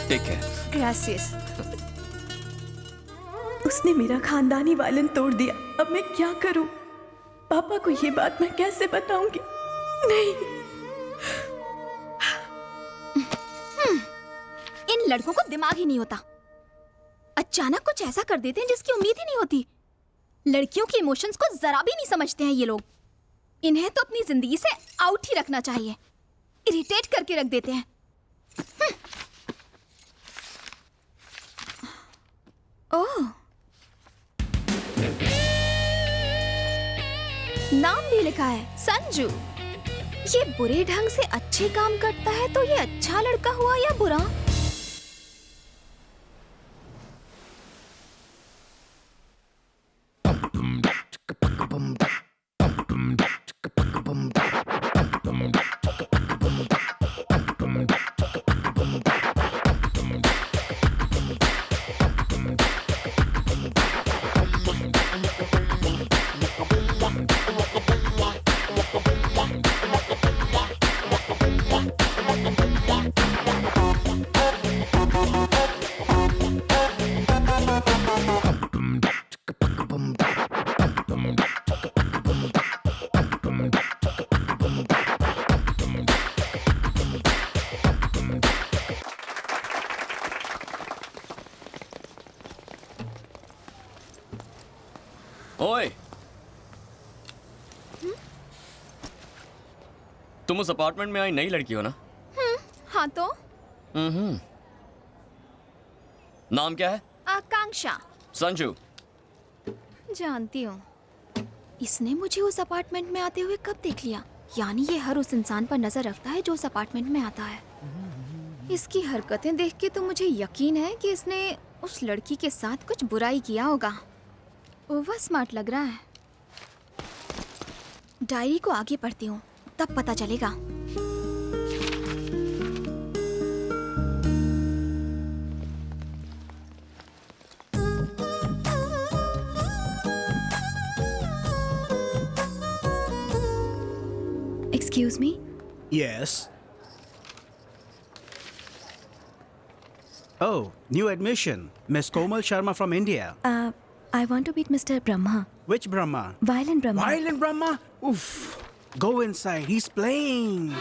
Take care. Gracious. उसने मेरा खानदानी वायलिन तोड़ दिया। अब मैं क्या करूं? पापा को ये बात मैं कैसे बताऊंगी? नहीं। इन लड़कों को दिमाग ही नहीं होता। अचानक कुछ ऐसा कर देते हैं जिसकी उम्मीद ही नहीं होती। लड़कियों के इमोशंस को जरा भी नहीं समझते हैं ये लोग। इन्हें तो अपनी जिंदगी से आउट ही रखना चाहिए। इरिटेट करके रख देते हैं। ओह, नाम भी लिखा है संजू। ये बुरे ढंग से अच्छे काम करता है तो ये अच्छा लड़का हुआ या बुरा? ओए, तुम उस अपार्टमेंट में आई नई लड़की हो ना? हाँ तो नाम क्या है? आकांक्षा। संजू। जानती हूँ। इसने मुझे उस अपार्टमेंट में आते हुए कब देख लिया? यानी ये हर उस इंसान पर नजर रखता है जो उस अपार्टमेंट में आता है। इसकी हरकतें देख के तो मुझे यकीन है कि इसने उस लड़की के साथ कुछ बुराई किया होगा। ओवर स्मार्ट लग रहा है। डायरी को आगे पढ़ती हूँ, तब पता चलेगा। Excuse me? Yes. Oh, new admission. Miss Komal Sharma from India. I want to meet Mr. Brahma. Which Brahma? Violin Brahma. Violin Brahma? Oof. Go inside. He's playing.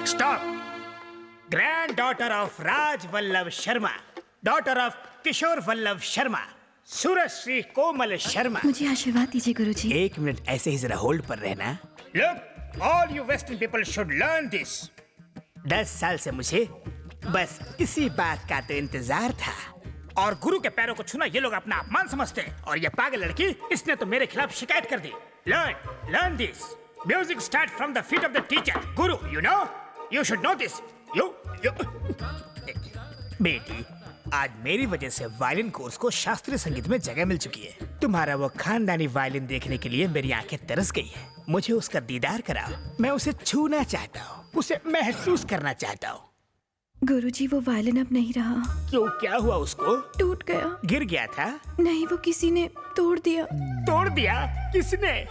Stop! Granddaughter of Raj Vallabh Sharma, daughter of Kishore Vallabh Sharma, Surashri Komal Sharma. मुझे आशीर्वाद दीजिए गुरुजी। एक minute ऐसे ही जरा hold पर रहना। Look, all you Western people should learn this. 10 साल से मुझे बस इसी बात का तो इंतजार था। और गुरु के पैरों को छूना ये लोग अपना अपमान समझते हैं। और ये पागल लड़की, इसने तो मेरे खिलाफ शिकायत कर दी। Learn this. Music starts from the feet of the teacher. Guru, you know? You should know this. You. बेटी, आज मेरी वजह से वायलिन कोर्स को शास्त्रीय संगीत में जगह मिल चुकी है। तुम्हारा वो खानदानी वायलिन देखने के लिए मेरी आंखें तरस गई है। मुझे उसका दीदार कराओ। मैं उसे छूना चाहता हूँ, उसे महसूस करना चाहता हूँ। गुरुजी, वो वायलिन अब नहीं रहा। क्यों, क्या हुआ उसको? टूट गया। गिर गया था? नहीं, वो किसी ने तोड़ दिया। तोड़ दिया? किसने?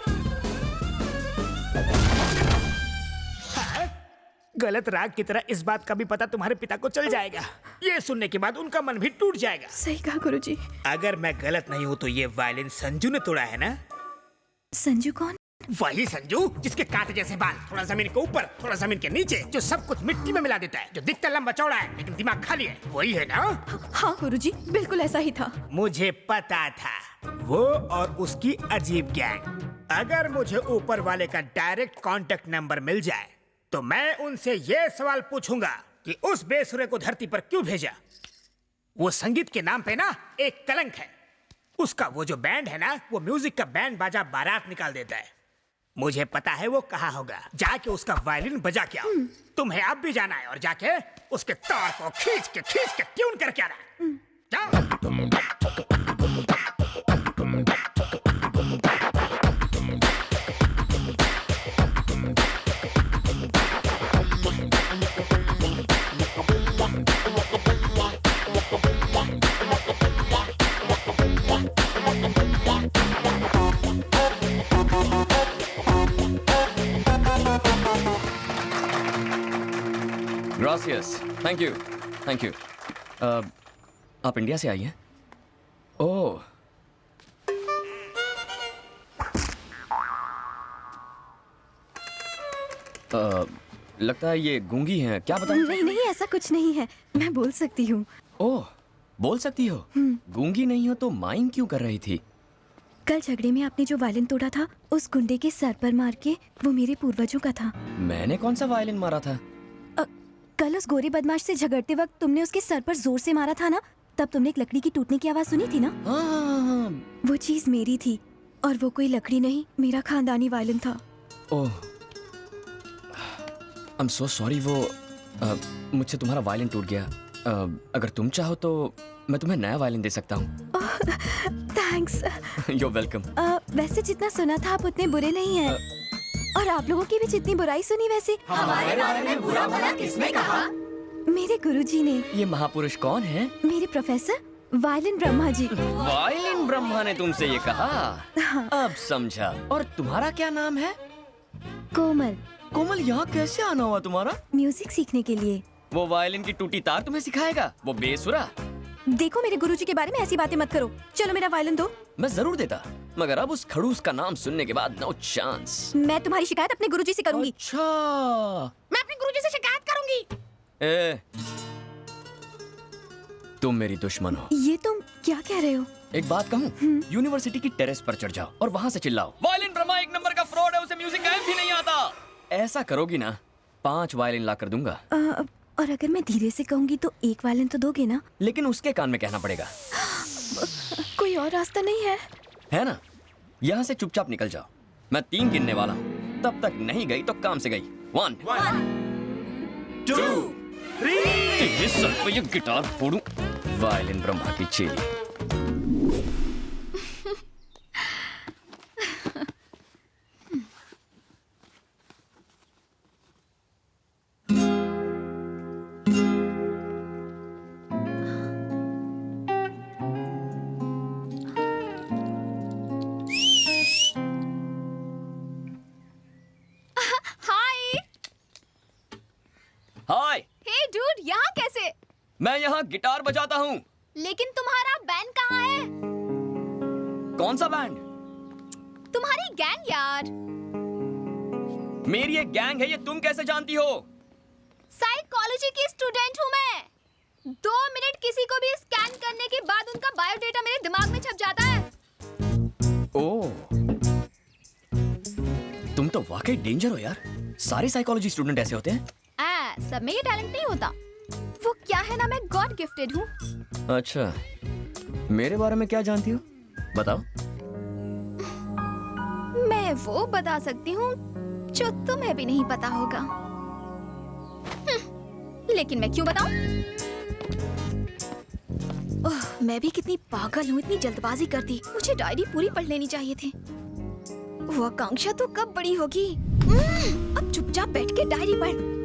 गलत राग की तरह इस बात का भी पता तुम्हारे पिता को चल जाएगा। ये सुनने के बाद उनका मन भी टूट जाएगा। सही कहा गुरुजी। अगर मैं गलत नहीं हूँ तो ये वायलिन संजू ने तोड़ा है ना? संजू कौन? वही संजू जिसके कांटे जैसे बाल, थोड़ा जमीन के ऊपर थोड़ा जमीन के नीचे, जो सब कुछ मिट्टी में मिला देता है, जो दिखता लंबा चौड़ा है लेकिन दिमाग खाली है। वही है ना? हाँ गुरुजी, बिल्कुल ऐसा ही था। मुझे पता था, वो और उसकी अजीब गैंग। अगर मुझे ऊपर वाले का डायरेक्ट कांटेक्ट नंबर मिल जाए तो मैं उनसे ये सवाल पूछूंगा कि उस बेसुरे को धरती पर क्यों भेजा। वो संगीत के नाम पे ना एक कलंक है। उसका वो जो बैंड है ना, वो म्यूजिक का बैंड बाजा बारात निकाल देता है। मुझे पता है वो कहाँ होगा। जाके उसका वायलिन बजा के आओ। तुम्हें अब भी जाना है और जाके उसके तार को खींच के ट्यून करके आना। क्या? Gracious, thank you, thank you. आप इंडिया से आई हैं? ओह, लगता है ये गूंगी हैं, क्या बताऊं? नहीं नहीं, ऐसा कुछ नहीं है, मैं बोल सकती हूँ। ओह, बोल सकती हो? गूंगी नहीं हो तो माइंग क्यों कर रही थी? कल झगड़े में आपने जो वायलिन तोड़ा था, उस गुंडे के सर पर मार के, वो मेरे पूर्वजों का था। मैंने कौन सा वायलिन मारा था? कल उस गोरे बदमाश से झगड़ते वक्त तुमने उसके सर पर जोर से मारा था ना, तब तुमने एक लकड़ी की टूटने की आवाज सुनी थी ना? हाँ, वो चीज मेरी थी, और वो कोई लकड़ी नहीं, मेरा खानदानी वायलिन था। ओह, आई एम सो सॉरी। वो मुझसे तुम्हारा वायलिन टूट गया। अगर तुम चाहो तो मैं तुम्हें नया वायलिन दे सकता हूँ। थैंक्स। You welcome. वैसे जितना सुना था आप उतने बुरे नहीं हैं। और आप लोगों की भी जितनी बुराई सुनी वैसे हमारे बारे में बुरा भला किसने कहा? मेरे गुरुजी ने। ये महापुरुष कौन है? मेरे professor violin Brahma ji. Violin Brahma ने तुमसे ये कहा? हाँ। अब समझा। और तुम्हारा क्या नाम है? कोमल। कोमल, यहाँ कैसे आना हुआ तुम्हारा? म्यूजिक सीखने के लिए। वो वायलिन की टूटी तार तुम्हें सिखाएगा? वो बेसुरा? देखो, मेरे गुरुजी के बारे में ऐसी बातें मत करो। चलो मेरा वायलिन दो। मैं जरूर देता, मगर अब उस खड़ूस का नाम सुनने के बाद नो चांस। मैं तुम्हारी शिकायत अपने गुरुजी से करूंगी। अच्छा, मैं अपने गुरुजी से शिकायत करूंगी। ए, तुम मेरी दुश्मन हो। ये तुम क्या कह रहे हो? एक बात कहूँ, यूनिवर्सिटी की टेरेस पर चढ़ जाओ और वहाँ से चिल्लाओ, वायलिन ब्रह्मा एक नंबर का फ्रॉड है, उसे म्यूजिक गायब भी नहीं आता। ऐसा करोगी ना, 5 वायलिन ला कर दूंगा। और अगर मैं धीरे से कहूंगी तो एक वायलिन तो दोगे ना? लेकिन उसके कान में कहना पड़ेगा। कोई और रास्ता नहीं है ना? यहाँ से चुपचाप निकल जाओ। मैं 3 गिनने वाला हूँ, तब तक नहीं गई तो काम से गई। 1 2 3। तेरे सर पे ये गिटार फोड़ूं। वायलिन ब्रह्मा की चेली। हाय। हे डूड, यहाँ कैसे? मैं यहाँ गिटार बजाता हूँ। लेकिन तुम्हारा बैंड कहाँ है? कौन सा बैंड? तुम्हारी गैंग यार। मेरी एक गैंग है, ये तुम कैसे जानती हो? साइकोलॉजी की स्टूडेंट हूँ मैं। 2 मिनट किसी को भी स्कैन करने के बाद उनका बायोडेटा मेरे दिमाग में छप जाता है। ओह, तुम तो वाकई डेंजर हो यार। सारे साइकोलॉजी स्टूडेंट ऐसे होते हैं? सब में ये टैलेंट नहीं होता। वो क्या है ना, मैं गॉड गिफ्टेड हूँ। अच्छा, मेरे बारे में क्या जानती हो? बताओ। मैं वो बता सकती हूँ जो तुम्हें भी नहीं पता होगा। लेकिन मैं क्यों बताऊं? ओह, मैं भी कितनी पागल हूँ, इतनी जल्दबाजी करती। मुझे डायरी पूरी पढ़ लेनी चाहिए थी। वो आकांक्षा तो कब बड़ी होगी? अब चुपचाप बैठ के डायरी पढ़।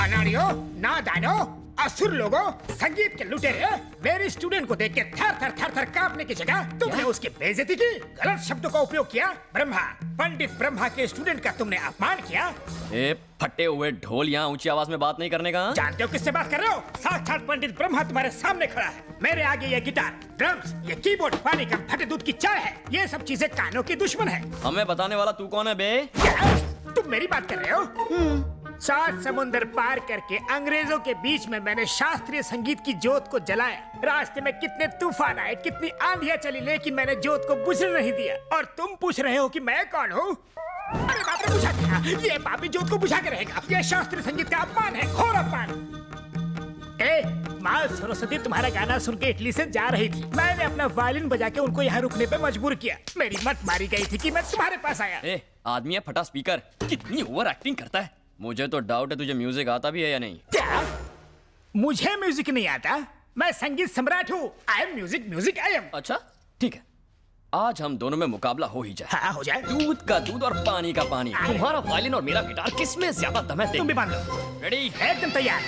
अनाड़ियों, नादानों, असुर लोगों, संगीत के लुटेरे, मेरी स्टूडेंट को देख के थर थर थर कांपने की जगह तुमने उसकी बेइज्जती की, गलत शब्दों का उपयोग किया। ब्रह्मा, पंडित ब्रह्मा के स्टूडेंट का तुमने अपमान किया। ए, फटे हुए ढोल, यहाँ ऊंची आवाज में बात नहीं करने का। जानते हो किससे बात कर रहे हो? साक्षात पंडित ब्रह्मा तुम्हारे सामने खड़ा है। मेरे आगे ये गिटार, ड्रम्स, ये कीबोर्ड पानी कम फटे दूध की चाय है। ये सब चीजें कानों की दुश्मन है। हमें बताने वाला तू कौन है बे? क्या? तुम मेरी बात कर रहे हो? 7 समुंदर पार करके अंग्रेजों के बीच में मैंने शास्त्रीय संगीत की जोत को जलाया। रास्ते में कितने तूफान आए, कितनी आंधियां चली, लेकिन मैंने जोत को बुझने नहीं दिया। और तुम पूछ रहे हो कि मैं कौन हूँ? अरे बाप रे, बुझा क्या? ये पापी जोत को बुझा के रहेगा। ये शास्त्रीय संगीत का अपमान है, घोर अपमान। माँ सरस्वती तुम्हारा गाना सुन के इटली से जा रही थी। मैंने अपना वायलिन बजा के उनको यहाँ रुकने पे मजबूर किया। मेरी मत मारी गई थी कि मैं तुम्हारे पास आया। ए आदमी है फटा स्पीकर, कितनी ओवर एक्टिंग करता है। मुझे तो डाउट है तुझे म्यूजिक आता भी है या नहीं। क्या? मुझे म्यूजिक नहीं आता? मैं संगीत सम्राट हूँ। I am music I am. अच्छा ठीक है, आज हम दोनों में मुकाबला हो ही जाए। हाँ हो जाए। दूध का दूध और पानी का पानी। तुम्हारा वायलिन और मेरा गिटार किसमें ज्यादा दम है? तुम भी मान लो। रेडी? एकदम तैयार।